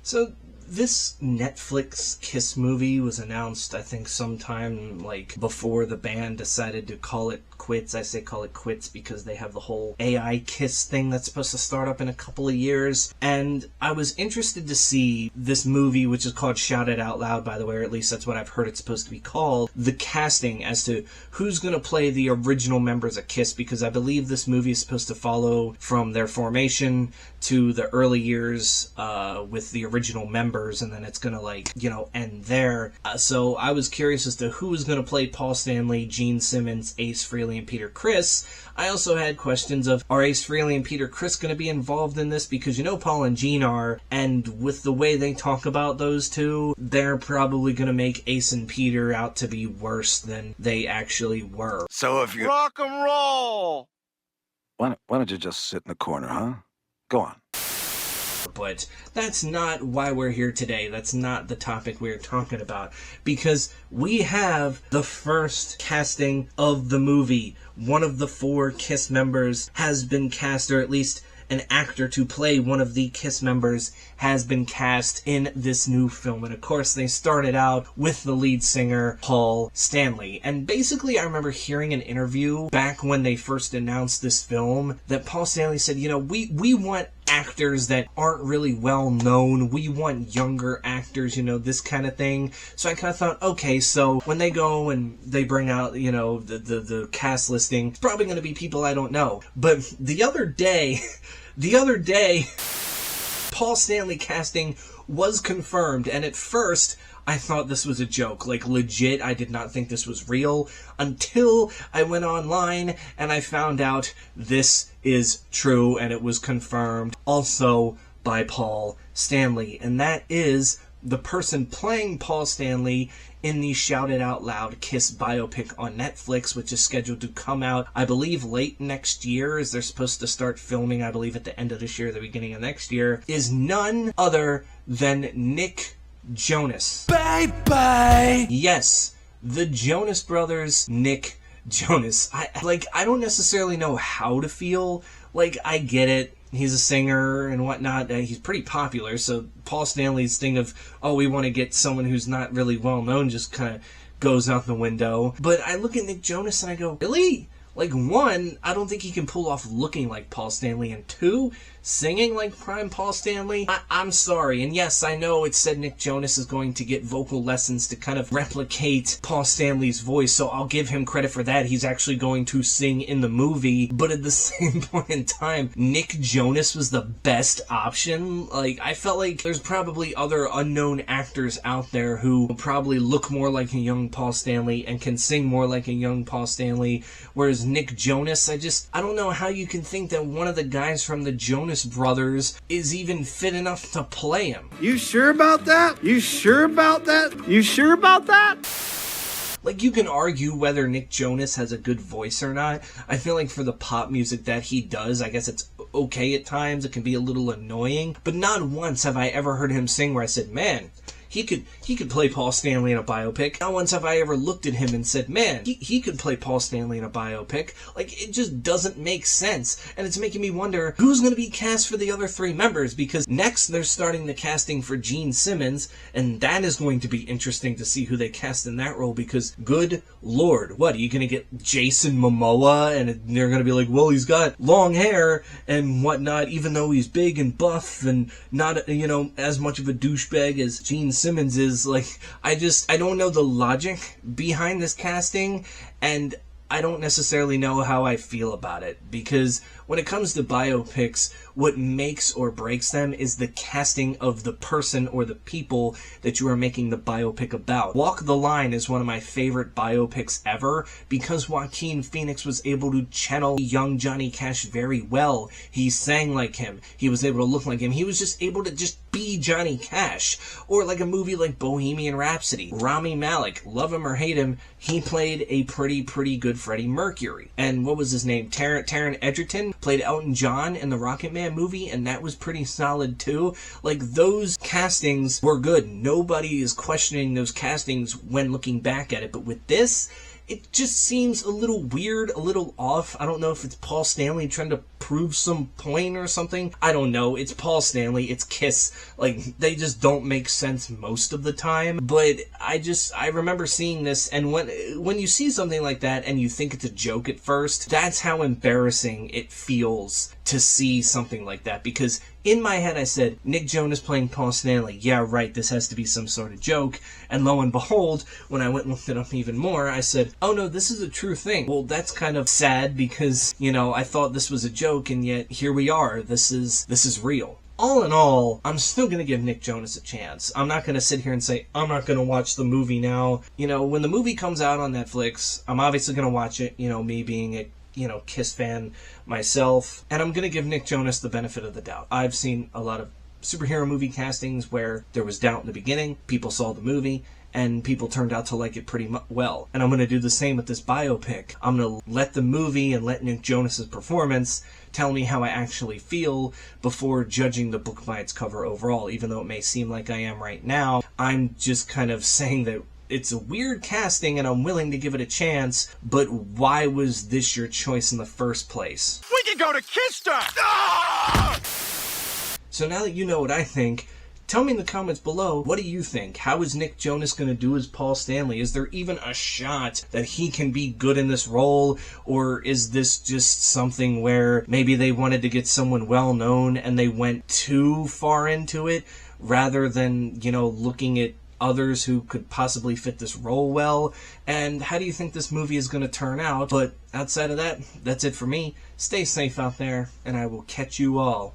So this Netflix Kiss movie was announced, I think, sometime like before the band decided to call it quits. I say call it quits because they have the whole AI Kiss thing that's supposed to start up in a couple of years. And I was interested to see this movie, which is called Shout It Out Loud, by the way, or at least that's what I've heard it's supposed to be called, the casting as to who's going to play the original members of Kiss, because I believe this movie is supposed to follow from their formation to the early years with the original members, and then it's gonna, like, you know, end there. So I was curious as to who was gonna play Paul Stanley, Gene Simmons, Ace Frehley, and Peter Criss. I also had questions of, are Ace Frehley and Peter Criss gonna be involved in this? Because you know Paul and Gene are, and with the way they talk about those two, they're probably gonna make Ace and Peter out to be worse than they actually were. So if you rock and roll, why don't you just sit in the corner, huh? Go on. But that's not why we're here today. That's not the topic we're talking about. Because we have the first casting of the movie. One of the 4 Kiss members has been cast, or at least an actor to play one of the Kiss members has been cast in this new film. And of course, they started out with the lead singer, Paul Stanley. And basically, I remember hearing an interview back when they first announced this film that Paul Stanley said, you know, we want actors that aren't really well known. We want younger actors, you know, this kind of thing. So I kind of thought, okay, so when they go and they bring out, you know, the cast listing, it's probably going to be people I don't know. But the other day, Paul Stanley casting was confirmed, and at first I thought this was a joke. Like, legit, I did not think this was real until I went online and I found out this is true, and it was confirmed also by Paul Stanley. And that is the person playing Paul Stanley in the Shout It Out Loud Kiss biopic on Netflix, which is scheduled to come out, I believe, late next year, as they're supposed to start filming, I believe, at the end of this year, the beginning of next year, is none other than Nick Jonas. Bye-bye! Yes, the Jonas Brothers, Nick Jonas. I don't necessarily know how to feel. Like, I get it. He's a singer and whatnot. He's pretty popular, so Paul Stanley's thing of, oh, we want to get someone who's not really well known just kind of goes out the window. But I look at Nick Jonas and I go, really? Like, 1, I don't think he can pull off looking like Paul Stanley, and 2, singing like prime Paul Stanley? I'm sorry, and yes, I know it said Nick Jonas is going to get vocal lessons to kind of replicate Paul Stanley's voice, so I'll give him credit for that. He's actually going to sing in the movie, but at the same point in time, Nick Jonas was the best option. Like, I felt like there's probably other unknown actors out there who probably look more like a young Paul Stanley and can sing more like a young Paul Stanley, whereas Nick Jonas, I don't know how you can think that one of the guys from the Jonas Brothers is even fit enough to play him. You sure about that? You sure about that? You sure about that? Like, you can argue whether Nick Jonas has a good voice or not. I feel like for the pop music that he does, I guess it's okay at times. It can be a little annoying. But not once have I ever heard him sing where I said, man, he could play Paul Stanley in a biopic. Not once have I ever looked at him and said, man, he could play Paul Stanley in a biopic. Like, it just doesn't make sense. And it's making me wonder who's going to be cast for the other 3 members, because next they're starting the casting for Gene Simmons, and that is going to be interesting to see who they cast in that role, because good lord, what, are you going to get Jason Momoa, and they're going to be like, well, he's got long hair and whatnot, even though he's big and buff and not, you know, as much of a douchebag as Gene Simmons is. Like, I don't know the logic behind this casting, and I don't necessarily know how I feel about it, because when it comes to biopics, what makes or breaks them is the casting of the person or the people that you are making the biopic about. Walk the Line is one of my favorite biopics ever, because Joaquin Phoenix was able to channel young Johnny Cash very well. He sang like him. He was able to look like him. He was just able to just be Johnny Cash. Or like a movie like Bohemian Rhapsody. Rami Malek, love him or hate him, he played a pretty good Freddie Mercury. And what was his name? Taron Egerton played Elton John in the Rocket Man movie, and that was pretty solid too. Like, those castings were good. Nobody is questioning those castings when looking back at it. But with this, it just seems a little weird, a little off. I don't know if it's Paul Stanley trying to prove some point or something. I don't know. It's Paul Stanley. It's Kiss. Like, they just don't make sense most of the time. But I remember seeing this, and when you see something like that and you think it's a joke at first, that's how embarrassing it feels to see something like that. Because in my head I said, Nick Jonas playing Paul Stanley, yeah, right, this has to be some sort of joke. And lo and behold, when I went and looked it up even more, I said, oh no, this is a true thing. Well, that's kind of sad because, you know, I thought this was a joke, and yet here we are. This is real. All in all, I'm still going to give Nick Jonas a chance. I'm not going to sit here and say, I'm not going to watch the movie now. You know, when the movie comes out on Netflix, I'm obviously going to watch it, you know, me being a Kiss fan myself, and I'm going to give Nick Jonas the benefit of the doubt. I've seen a lot of superhero movie castings where there was doubt in the beginning, people saw the movie, and people turned out to like it pretty well. And I'm going to do the same with this biopic. I'm going to let the movie and let Nick Jonas' performance tell me how I actually feel before judging the book by its cover overall. Even though it may seem like I am right now, I'm just kind of saying that it's a weird casting and I'm willing to give it a chance, but why was this your choice in the first place? We can go to Kister! Ah! So now that you know what I think, tell me in the comments below, what do you think? How is Nick Jonas going to do as Paul Stanley? Is there even a shot that he can be good in this role? Or is this just something where maybe they wanted to get someone well known and they went too far into it rather than, you know, looking at others who could possibly fit this role well? And how do you think this movie is going to turn out? But outside of that, that's it for me. Stay safe out there, and I will catch you all